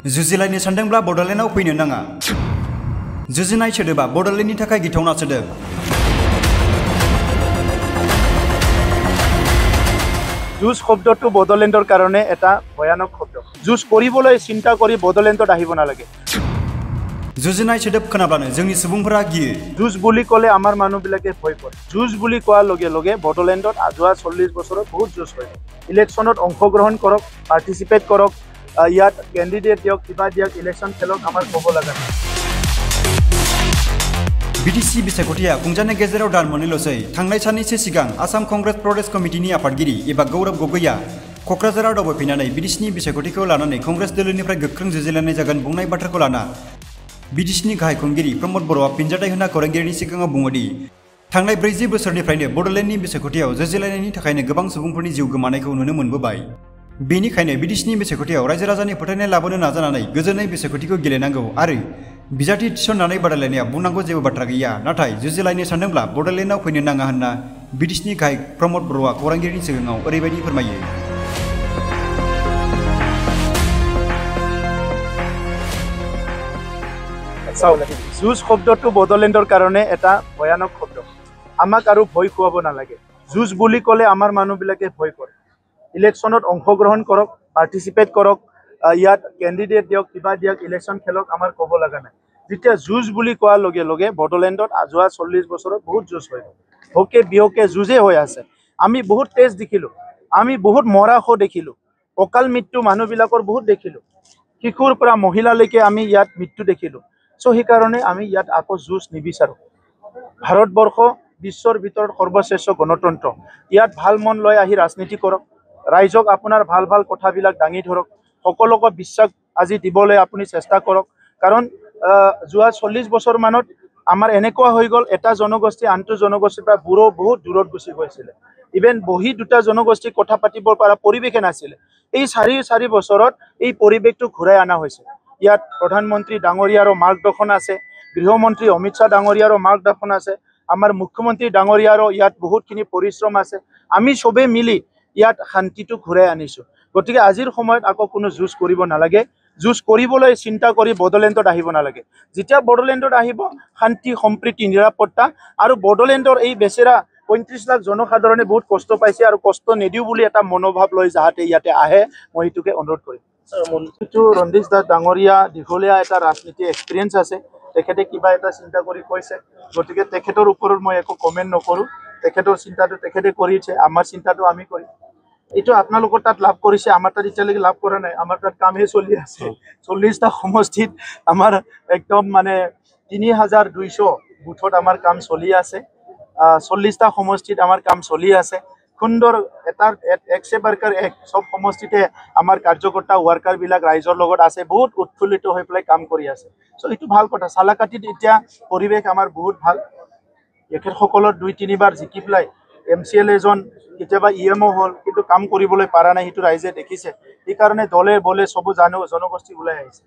जुजिलायनो सानदोंब्ला बड'लेण्डआव फैनो नाङा। जुजिनाय सोदोबा बड'लेण्डनि थाखाय गिथावना सोदोब। যুঁজ শব্দটো বড়োলেণ্ডৰ কাৰণে এটা ভয়ানক শব্দ। যুঁজ কৰিবলৈ চিন্তা কৰি বড়োলেণ্ডত আহিব নালাগে। जुजिनाय सोदोब खोनाब्लानो जोंनि सुबुंफोरा गियो। যুঁজ বুলি ক'লে আমাৰ মানুহবিলাকে ভয় কৰে। যুঁজ বুলি কোৱাৰ লগে লগে বড়োলেণ্ডত যোৱা 40 বছৰত বহুত যুঁজ হয়। ইলেকশ্যনত অংশগ্ৰহণ কৰক, পাৰ্টিচিপেট কৰক, ইয়াত কেণ্ডিডেট দিয়ক, কিবা দিয়ক, ইলেকশ্যন খেলক, আমাৰ ক'ব লগা নাই। बिटिसि बिसायख'थिया खुंजानाय गेजेराव दान मोननैल'सै। थांनाय साननैसो सिगां आसाम कंग्रेस प्रदेश कमिटिनि आफादगिरि एबा गौरब गगैया क'क्राझाराव दावबायफैनानै बिटिसिनि बिसायख'थिखौ लानानै कंग्रेस दोलोनिफ्राय गोख्रों जुजिलायनाय जागोन बुंनाय बाथ्राखौ लाना बिटिसिनि गाहाय खुंगिरि प्रमद बर'आ फिनजाथाय होना खौरांगिरिनि सिगाङाव बुङोदि थांनाय 40 बोसोरनिफ्रायनो बड'लेण्डनि बिसायख'थियाव जुजिलायनायनि थाखायनो गोबां सुबुंफोरनि जिउ गोमानायखौ नुनो मोनबोबाय। बेनिखायनो बिटिसिनि बिसायख'थियाव रायजो राजानि फोथायनाय लाबोनो नाजानानै गोजोनै बिसायख'थिखौ गेलेनांगौ आरो बिजाथि थिसननानै बादायलायनाया बुंनांगौ जेबो बाथ्रा गैया। नाथाय जुजिलायनो सानदोंब्ला बड'लेण्डआव फैनो नाङा होनना बिटिसिनि गाहाय प्रमद बर'आ खौरांगिरिनि सिगाङाव ओरैबायदि फोरमायो। যুঁজ শব্দটো বড়োলেণ্ডৰ কাৰণে এটা ভয়ানক শব্দ। আমাক আৰু ভয় খুৱাব নালাগে। যুঁজ বুলি ক'লে আমাৰ মানুহবিলাকে ভয় কৰে। ইলেকশ্যনত অংশগ্ৰহণ কৰক, পাৰ্টিচিপেট কৰক, ইয়াত কেণ্ডিডেট দিয়ক, কিবা দিয়ক, ইলেকশ্যন খেলক, আমাৰ ক'ব লগা নাই। যেতিয়া যুঁজ বুলি কোৱাৰ লগে লগে বড়োলেণ্ডত যোৱা 40 বছৰত বহুত যুঁজ হয়। ভোকে বিয়োকে যুঁজে হৈ আছে। আমি বহুত তেজ দেখিলোঁ, আমি বহুত মৰাশ দেখিলোঁ, অকাল মৃত্যু মানুহবিলাকৰ বহুত দেখিলোঁ, শিশুৰ পৰা মহিলালৈকে আমি ইয়াত মৃত্যু দেখিলোঁ। চ' সেইকাৰণে আমি ইয়াত আকৌ যুঁজ নিবিচাৰোঁ। ভাৰতবৰ্ষ বিশ্বৰ ভিতৰত সৰ্বশ্ৰেষ্ঠ গণতন্ত্ৰ। ইয়াত ভাল মন লৈ আহি ৰাজনীতি কৰক, ৰাইজক আপোনাৰ ভাল ভাল কথাবিলাক দাঙি ধৰক, সকলোকে বিশ্বাস আজি দিবলৈ আপুনি চেষ্টা কৰক। কাৰণ যোৱা 40 বছৰমানত আমাৰ এনেকুৱা হৈ গ'ল, এটা জনগোষ্ঠী আনটো জনগোষ্ঠীৰ পৰা বহুত দূৰত গুচি গৈছিলে। ইভেন বহি দুটা জনগোষ্ঠী কথা পাতিব পৰা পৰিৱেশে নাছিলে। এই 4 বছৰত এই পৰিৱেশটো ঘূৰাই অনা হৈছে। ইয়াত প্ৰধানমন্ত্ৰী ডাঙৰীয়াৰো মাৰ্গদৰ্শন আছে, গৃহমন্ত্ৰী অমিত শ্বাহ ডাঙৰীয়াৰো মাৰ্গদৰ্শন আছে, আমাৰ মুখ্যমন্ত্ৰী ডাঙৰীয়াৰো ইয়াত বহুতখিনি পৰিশ্ৰম আছে। আমি চবেই মিলি ইয়াত শান্তিটো ঘূৰাই আনিছোঁ। গতিকে আজিৰ সময়ত আকৌ কোনো যুঁজ কৰিব নালাগে। যুঁজ কৰিবলৈ চিন্তা কৰি বড়োলেণ্ডত আহিব নালাগে। যেতিয়া বড়োলেণ্ডত আহিব শান্তি, সম্প্ৰীতি, নিৰাপত্তা আৰু বড়োলেণ্ডৰ এই বেচেৰা 35 লাখ জনসাধাৰণে বহুত কষ্ট পাইছে আৰু কষ্ট নিদিওঁ বুলি এটা মনোভাৱ লৈ যাহাতে ইয়াতে আহে, মই সেইটোকে অনুৰোধ কৰিম। ৰঞ্জিত দাস ডাঙৰীয়া দীঘলীয়া এটা ৰাজনীতি এক্সপিৰিয়েঞ্চ আছে। তেখেতে কিবা এটা চিন্তা কৰি কৈছে, গতিকে তেখেতৰ ওপৰত মই একো কমেণ্ট নকৰোঁ। তেখেতৰ চিন্তাটো তেখেতে কৰিছে, আমাৰ চিন্তাটো আমি কৰিম। এইটো আপোনালোকৰ তাত লাভ কৰিছে, আমাৰ তাত এতিয়ালৈকে লাভ কৰা নাই। আমাৰ তাত কামহে চলি আছে। 40টা সমষ্টিত আমাৰ একদম মানে 3200 বুথত আমাৰ কাম চলি আছে। 40টা সমষ্টিত আমাৰ কাম চলি আছে। সুন্দৰ এটা একছে বাৰকাৰ এক চব সমষ্টিতে আমাৰ কাৰ্যকৰ্তা ৱাৰ্কাৰবিলাক ৰাইজৰ লগত আছে, বহুত উৎফুল্লিত হৈ পেলাই কাম কৰি আছে। চ' এইটো ভাল কথা। চালাকাটিত এতিয়া পৰিৱেশ আমাৰ বহুত ভাল। তেখেতসকলৰ 2-3 বাৰ জিকি পেলাই MCL এজন, কেতিয়াবা EMO হ'ল, কিন্তু কাম কৰিবলৈ পৰা নাই, সেইটো ৰাইজে দেখিছে। সেইকাৰণে দলে বলে চব জনগোষ্ঠী ওলাই আহিছে।